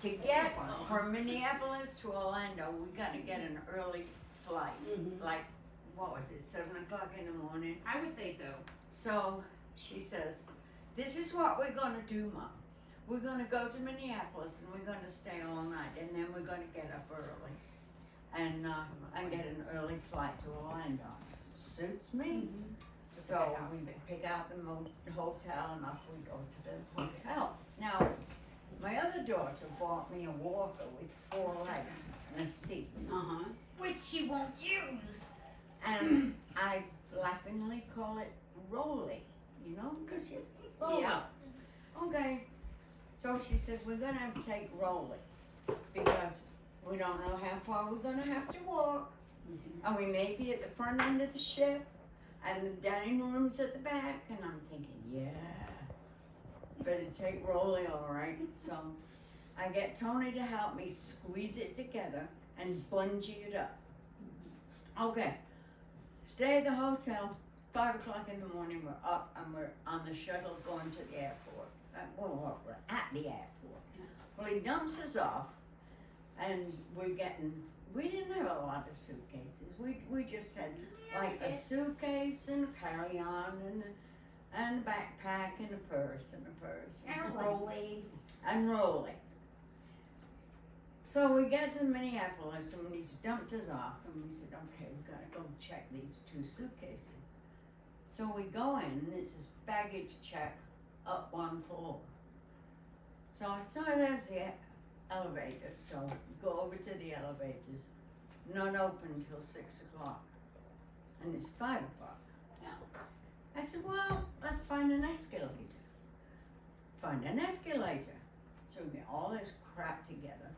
to get from Minneapolis to Orlando, we gotta get an early flight. Like, what was it, 7 o'clock in the morning? I would say so. So she says, this is what we're gonna do, Mom. We're gonna go to Minneapolis and we're gonna stay all night, and then we're gonna get up early and get an early flight to Orlando. Suits me. So we pick out the hotel and off we go to the hotel. Now, my other daughter bought me a walker with 4 legs and a seat, which she won't use. And I laughingly call it Rolly, you know, because you roll up. Okay. So she says, we're going to have to take Rolly because we don't know how far we're going to have to walk. And we may be at the front end of the ship and the dining room's at the back. And I'm thinking, yeah, better take Rolly, all right. So I get Tony to help me squeeze it together and bungee it up. Okay. Stay at the hotel. 5 o'clock in the morning, we're up and we're on the shuttle going to the airport. Well, we're at the airport. Well, he dumps us off, and we didn't have a lot of suitcases. We just had like a suitcase and a carry-on and a backpack and a purse. And a Rolly. And Rolly. So we get to Minneapolis and he's dumped us off and we said, okay, we've got to go check these 2 suitcases. So we go in and it says baggage check up 1 floor. So I saw there's the elevator, so we go over to the elevators, not open until 6 o'clock. And it's 5 o'clock. Yeah. I said, well, let's find an escalator. Find an escalator. So we get all this crap together.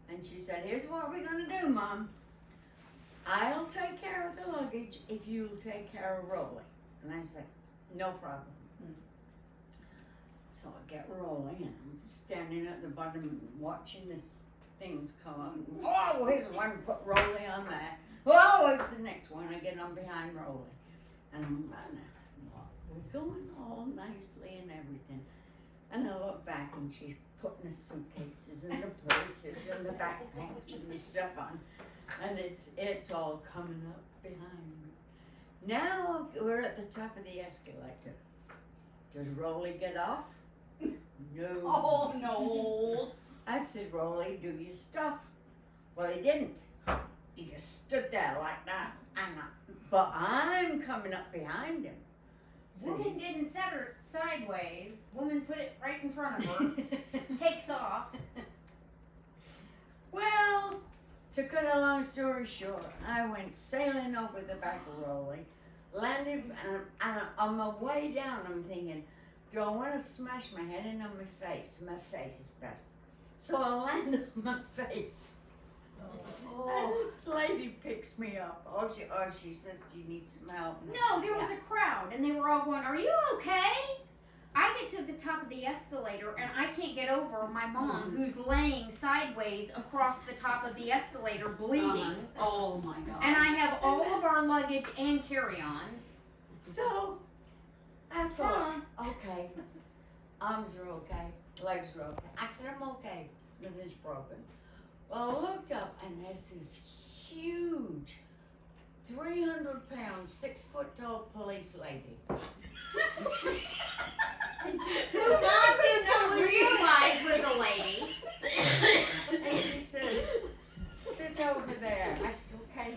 And she said, here's what we're gonna do, Mom. I'll take care of the luggage if you'll take care of Rolly. And I said, no problem. So I get Rolly and I'm standing at the bottom watching this things come up. Oh, here's one, put Rolly on that. Oh, here's the next one. I get on behind Rolly. And we're going all nicely and everything. And I look back and she's putting the suitcases and the purses and the backpacks and the stuff on. And it's all coming up behind me. Now we're at the top of the escalator. Does Rolly get off? No. Oh, no. I said, Rolly, do your stuff. Well, he didn't. He just stood there like that. But I'm coming up behind him. So Woman didn't set her sideways. Woman put it right in front of her. Takes off. Well, to cut a long story short, I went sailing over the back of Rolly, landed, and on my way down, I'm thinking, do I want to smash my head in on my face? My face is best. So I land on my face. And this lady picks me up. She says, do you need some help? No, there was a crowd, and they were all going, are you okay? I get to the top of the escalator, and I can't get over my mom, who's laying sideways across the top of the escalator, bleeding. Oh my God. And I have all of our luggage and carry-ons. So I thought, okay, arms are okay, legs are okay. I said, I'm okay, nothing's broken. Well, I looked up and there's this huge 300-pound, 6-foot-tall police lady. Who Mom did not realize was a lady. And she said, sit over there. I said, okay.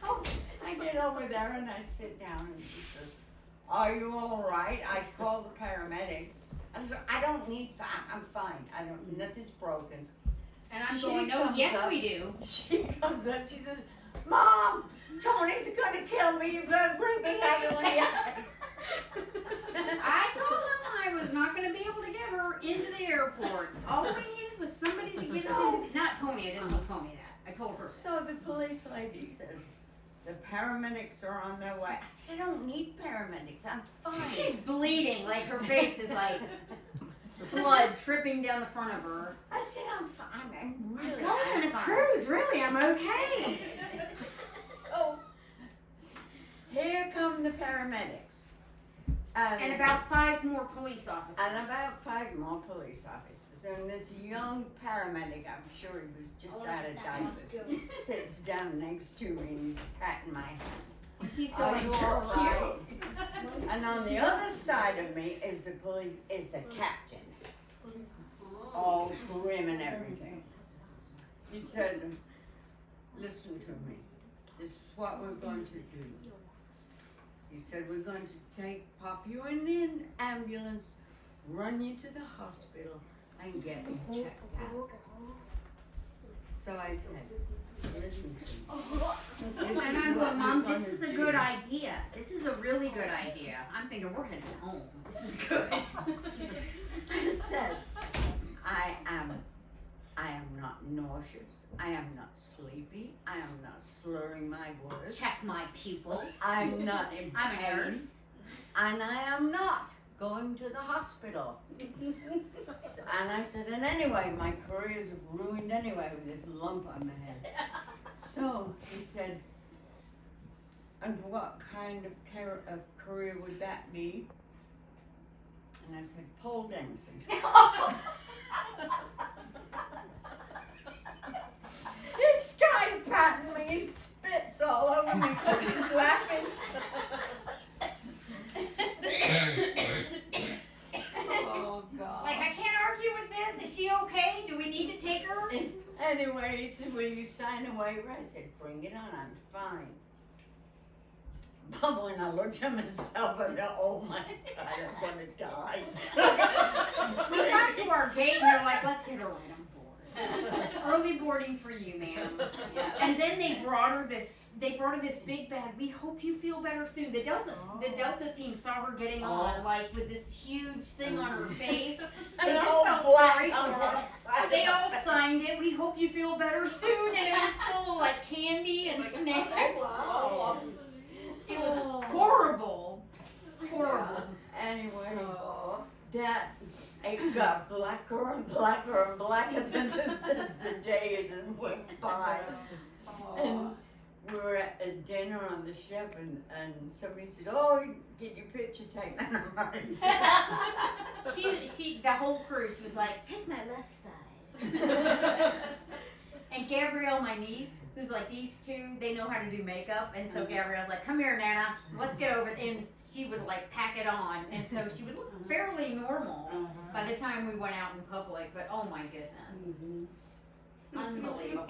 Oh, I get over there and I sit down and she says, are you all right? I called the paramedics. I said, I don't need, I'm fine. Nothing's broken. And I'm She going, no, comes yes up. we do. She comes up, she says, Mom, Tony's gonna kill me. You're gonna bring me out of the eye. I told him I was not going to be able to get her into the airport. All we needed was somebody to get us into. Not Tony. I didn't tell Tony that. I told her. So the police lady says, the paramedics are on their way. I said, I don't need paramedics. I'm fine. She's bleeding. Like her face is like blood dripping down the front of her. I said, I'm fine. I'm really Going on a fine. cruise. Really, I'm okay. So here come the paramedics. And about 5 more police officers. And about 5 more police officers. And this young paramedic, I'm sure he was just out of diapers, sits down next to me and he's patting my hand. She's Are going, you "You're all right?" cute." And on the other side of me is the captain, all grim and everything. He said, "Listen to me. This is what we're going to do." He said, "We're going to pop you in the ambulance, run you to the hospital, and get you checked out." So I said, "Listen to me. This And is I'm what going, Mom, we're this is a gonna good do." idea. This is a really good idea. I'm thinking, we're heading home. This is good. I said, I am not nauseous. I am not sleepy. I am not slurring my words. Check my pupils. I'm not in I'm a pain. nurse. And I am not going to the hospital. And I said, and anyway, my career is ruined anyway with this lump on my head. So he said, and what kind of career would that be? And I said, pole dancing. This guy patting me, he spits all over me because he's laughing. Oh, God. Like, I can't argue with this. Is she okay? Do we need to take her? Anyway, he said, will you sign a waiver? I said, bring it on, I'm fine. But when I looked at myself, I thought, oh my God, I'm gonna die. We got to our gate and they're like, let's get her right on board. Early boarding for you, ma'am. Yeah. And then they brought her this big bag. We hope you feel better soon. The Delta team saw her getting on, like, with this huge thing on her face. They And just all felt black sorry for on her. one side. They all signed it. We hope you feel better soon. And it was full of, like, candy and snacks. Wow. It was horrible. Horrible. Anyway, Oh. that it got blacker and blacker and blacker than as the days went by. And we were at a dinner on the ship, and somebody said, "Oh, get your picture taken." And I'm like, She, the whole crew, she was like, take my left side. And Gabrielle, my niece, who's like these two, they know how to do makeup. And so Gabrielle's like, come here, Nana, let's get over. And she would like pack it on. And so she would look fairly normal by the time we went out in public. But oh my goodness. Unbelievable.